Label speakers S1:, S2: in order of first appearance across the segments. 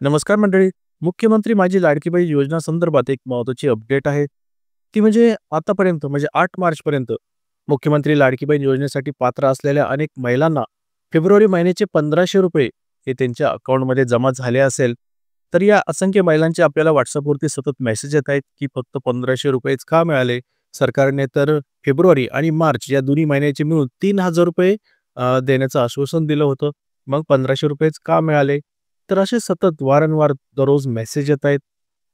S1: नमस्कार मंडळी. मुख्यमंत्री माझी लाडकी बहीण योजना संदर्भात एक महत्त्वाची अपडेट आहे. ती म्हणजे आतापर्यंत म्हणजे 8 मार्चपर्यंत मुख्यमंत्री लाडकी बहीण योजनेसाठी पात्र असलेल्या अनेक महिलांना फेब्रुवारी महिन्याचे ₹1500 हे त्यांच्या अकाउंटमध्ये जमा झाले असेल. तर या असंख्य महिलांचे आपल्याला WhatsAppवरती सतत मेसेज येत आहेत, की फक्त ₹1500च का मिळाले? सरकारने तर फेब्रुवारी आणि मार्च या दोन्ही महिन्याचे मिळून ₹3000 देण्याचं आश्वासन दिलं होतं. मग ₹1500च का मिळाले? तर असे सतत वारंवार दररोज मेसेज येत आहेत.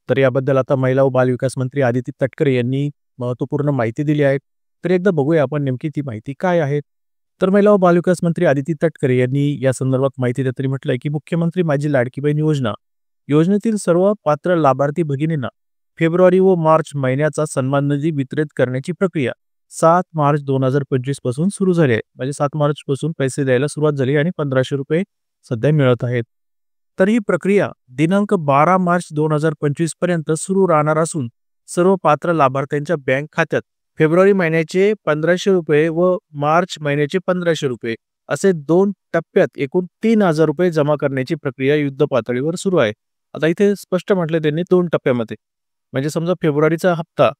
S1: तर याबद्दल आता महिला व बालविकास मंत्री आदिती तटकरे यांनी महत्त्वपूर्ण माहिती दिली आहे. तर एकदा बघूया आपण नेमकी ती माहिती काय आहे. तर महिला व बालविकास मंत्री आदिती तटकरे यांनी या संदर्भात माहिती देताना म्हटलंय, की मुख्यमंत्री माझी लाडकी बहीण योजनेतील सर्व पात्र लाभार्थी भगिनींना फेब्रुवारी व मार्च महिन्याचा सन्मान निधी वितरित करण्याची प्रक्रिया 7 मार्च 2025 पासून सुरू झाली आहे. म्हणजे 7 मार्च पासून पैसे द्यायला सुरुवात झाली आणि ₹1500 सध्या मिळत आहेत. तर ही प्रक्रिया दिनांक 12 मार्च 2025 पर्यंत सुरू राहणार असून सर्व पात्र लाभार्थ्यांच्या बँक खात्यात फेब्रुवारी महिन्याचे ₹1500 व मार्च महिन्याचे ₹1500 असे 2 टप्प्यात एकूण ₹3000 जमा करण्याची प्रक्रिया युद्ध पातळीवर सुरू आहे. आता इथे स्पष्ट म्हटले त्यांनी 2 टप्प्यामध्ये. म्हणजे समजा फेब्रुवारीचा हप्ता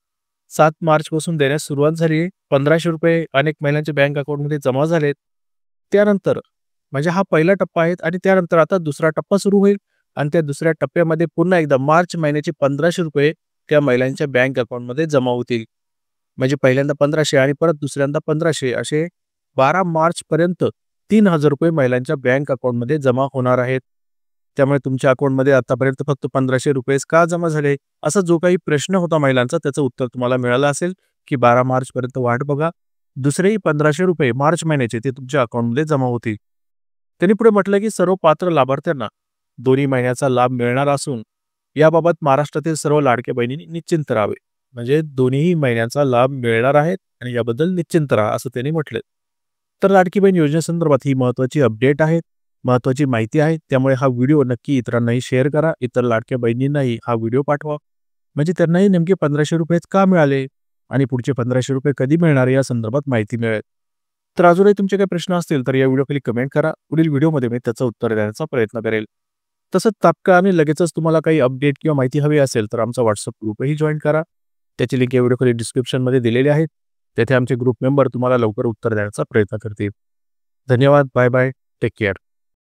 S1: 7 मार्चपासून देण्यास सुरुवात झाली आहे. ₹1500 अनेक महिलांच्या बँक अकाउंटमध्ये जमा झालेत. त्यानंतर म्हणजे हा पहिला टप्पा आहे आणि त्यानंतर आता दुसरा टप्पा सुरू होईल आणि त्या दुसऱ्या टप्प्यामध्ये पुन्हा एकदा मार्च महिन्याचे ₹1500 त्या महिलांच्या बँक अकाउंटमध्ये जमा होतील. म्हणजे पहिल्यांदा 1500 आणि परत दुसऱ्यांदा 1500 असे 12 मार्चपर्यंत ₹3000 महिलांच्या बँक अकाउंटमध्ये जमा होणार आहेत. त्यामुळे तुमच्या अकाउंटमध्ये आतापर्यंत फक्त ₹1500 का जमा झाले? असा जो काही प्रश्न होता महिलांचा त्याचं उत्तर तुम्हाला मिळालं असेल, की 12 मार्चपर्यंत वाट बघा. दुसरेही ₹1500 मार्च महिन्याचे ते तुमच्या अकाउंटमध्ये जमा होतील. त्यांनी पुढे म्हटलं, की सर्व पात्र लाभार्थ्यांना दोन्ही महिन्याचा लाभ मिळणार असून याबाबत महाराष्ट्रातील सर्व लाडक्या बहिणींनी निश्चिंत राहावे. म्हणजे दोन्ही महिन्यांचा लाभ मिळणार आहेत आणि याबद्दल निश्चिंत राहा असं त्यांनी म्हटलं. तर लाडकी बहीण योजनेसंदर्भात ही महत्त्वाची अपडेट आहे, महत्त्वाची माहिती आहे. त्यामुळे हा व्हिडिओ नक्की इतरांनाही शेअर करा. इतर लाडक्या बहिणींनाही हा व्हिडिओ पाठवा. म्हणजे त्यांनाही नेमके ₹1500 का मिळाले आणि पुढचे ₹1500 कधी मिळणार या संदर्भात माहिती मिळेल. तर अजूनही तुमचे काही प्रश्न असतील तर या व्हिडिओखाली कमेंट करा. पुढील व्हिडिओमध्ये मी त्याचं उत्तर देण्याचा प्रयत्न करेल. तसंच तात्काळ आणि लगेचच तुम्हाला काही अपडेट किंवा माहिती हवी असेल तर आमचा WhatsApp ग्रुपही जॉइन करा. त्याची लिंक या व्हिडिओखाली डिस्क्रिप्शनमध्ये दिलेली आहे. तेथे आमचे ग्रुप मेंबर तुम्हाला लवकर उत्तर देण्याचा प्रयत्न करतील. धन्यवाद. Bye bye. Take care.